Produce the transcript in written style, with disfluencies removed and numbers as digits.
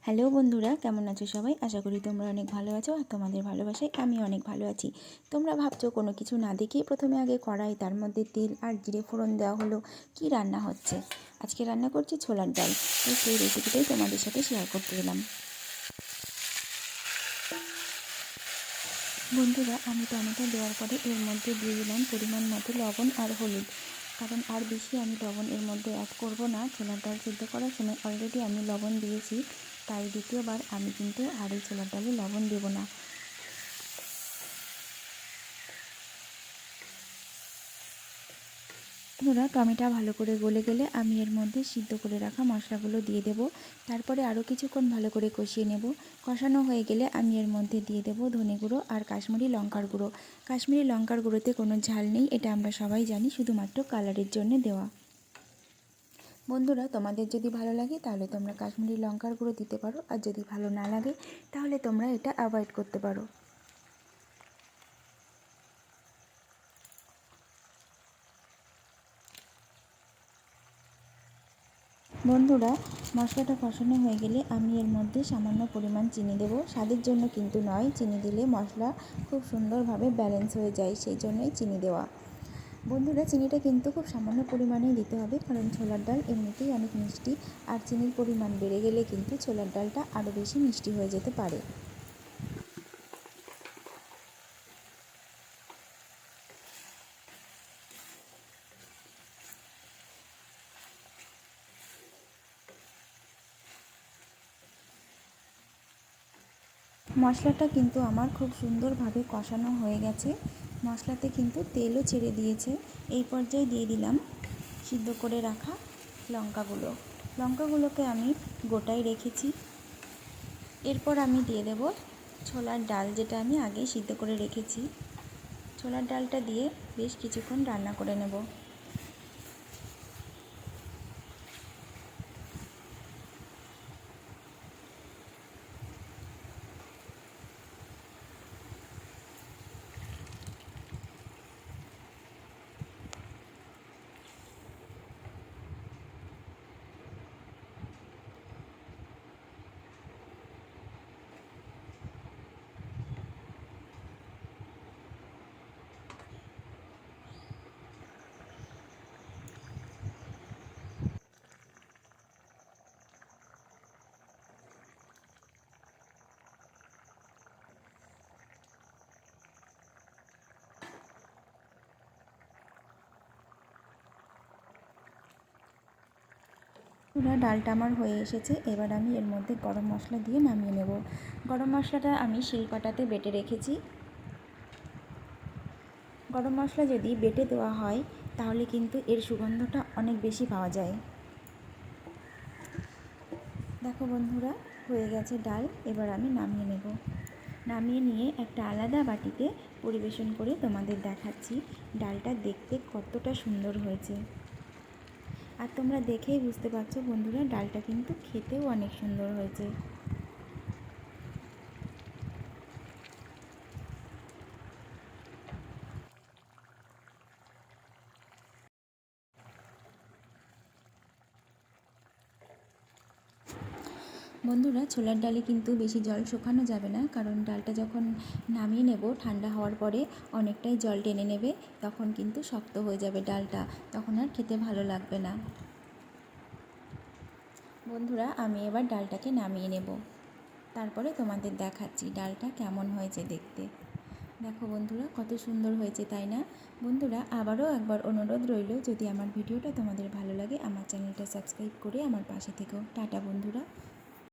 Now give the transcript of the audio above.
Hello বন্ধুরা, কেমন আছো সবাই? আশা করি তোমরা অনেক ভালো আছো আর তোমাদের ভালোবাসায় আমি অনেক ভালো আছি। তোমরা ভাবছো কোনো কিছু না দেখেই প্রথমে আগে কড়াই, তার মধ্যে তেল আর জিরে ফোড়ন দেওয়া হলো, কি রান্না হচ্ছে? আজকে রান্না করছি ছোলার ডাল। তো সেই রেসিপিটাই তোমাদের সাথে শেয়ার করতে এলাম। বন্ধুরা, আমি টমেটো দেওয়ার পরে এর মধ্যে দিয়ে দিলাম পরিমাণ মতো লবণ আর হলুদ। কারণ আর বেশি আমি লবণ এর মধ্যে অ্যাড করব না। ছোলার ডাল সিদ্ধ করার সময় অলরেডি আমি লবণ দিয়েছি, তাই দ্বিতীয়বার আমি কিন্তু আর এই ছোলার ডালে লবণ দেব না। বন্ধুরা, টমেটো ভালো করে গলে গেলে আমি এর মধ্যে সিদ্ধ করে রাখা মশলাগুলো দিয়ে দেব। তারপরে আরও কিছুক্ষণ ভালো করে কষিয়ে নেব। কষানো হয়ে গেলে আমি এর মধ্যে দিয়ে দেব ধনে গুঁড়ো আর কাশ্মীরি লঙ্কার গুঁড়ো। কাশ্মীরি লঙ্কার গুঁড়োতে কোনো ঝাল নেই, এটা আমরা সবাই জানি, শুধুমাত্র কালারের জন্য দেওয়া। বন্ধুরা, তোমাদের যদি ভালো লাগে তাহলে তোমরা কাশ্মীরি লঙ্কার গুঁড়ো দিতে পারো, আর যদি ভালো না লাগে তাহলে তোমরা এটা অ্যাভয়েড করতে পারো। বন্ধুরা, মশলাটা কষানো হয়ে গেলে আমি এর মধ্যে সামান্য পরিমাণ চিনি দেব। স্বাদের জন্য কিন্তু নয়, চিনি দিলে মশলা খুব সুন্দরভাবে ব্যালেন্স হয়ে যায়, সেই জন্যই চিনি দেওয়া। বন্ধুরা, চিনিটা কিন্তু খুব সামান্য পরিমাণেই দিতে হবে, কারণ ছোলার ডাল এমনিতেই অনেক মিষ্টি, আর চিনির পরিমাণ বেড়ে গেলে কিন্তু ছোলার ডালটা আরও বেশি মিষ্টি হয়ে যেতে পারে। মশলাটা কিন্তু আমার খুব সুন্দরভাবে কষানো হয়ে গেছে। মশলাতে কিন্তু তেলও ছেড়ে দিয়েছে। এই পর্যায়ে দিয়ে দিলাম সিদ্ধ করে রাখা লঙ্কাগুলো। লঙ্কাগুলোকে আমি গোটাই রেখেছি। এরপর আমি দিয়ে দেব ছোলার ডাল, যেটা আমি আগেই সিদ্ধ করে রেখেছি। ছোলার ডালটা দিয়ে বেশ কিছুক্ষণ রান্না করে নেব। পুরো ডালটা আমার হয়ে এসেছে। এবার আমি এর মধ্যে গরম মশলা দিয়ে নামিয়ে নেব। গরম মশলাটা আমি শিলপাটাতে বেটে রেখেছি। গরম মশলা যদি বেটে দেওয়া হয় তাহলে কিন্তু এর সুগন্ধটা অনেক বেশি পাওয়া যায়। দেখো বন্ধুরা, হয়ে গেছে ডাল। এবার আমি নামিয়ে নেব। নামিয়ে নিয়ে একটা আলাদা বাটিতে পরিবেশন করে তোমাদের দেখাচ্ছি ডালটা দেখতে কতটা সুন্দর হয়েছে। আর তোমরা দেখেই বুঝতে পারছো বন্ধুরা, ডালটা কিন্তু খেতেও অনেক সুন্দর হয়েছে। বন্ধুরা, ছোলার ডালে কিন্তু বেশি জল শুকানো যাবে না, কারণ ডালটা যখন নামিয়ে নেব ঠান্ডা হওয়ার পরে অনেকটাই জল টেনে নেবে, তখন কিন্তু শক্ত হয়ে যাবে ডালটা, তখন আর খেতে ভালো লাগবে না। বন্ধুরা, আমি এবার ডালটাকে নামিয়ে নেব। তারপরে তোমাদের দেখাচ্ছি ডালটা কেমন হয়েছে দেখতে। দেখো বন্ধুরা, কত সুন্দর হয়েছে, তাই না? বন্ধুরা, আবারও একবার অনুরোধ রইল, যদি আমার ভিডিওটা তোমাদের ভালো লাগে আমার চ্যানেলটা সাবস্ক্রাইব করে আমার পাশে থেকো। টাটা বন্ধুরা।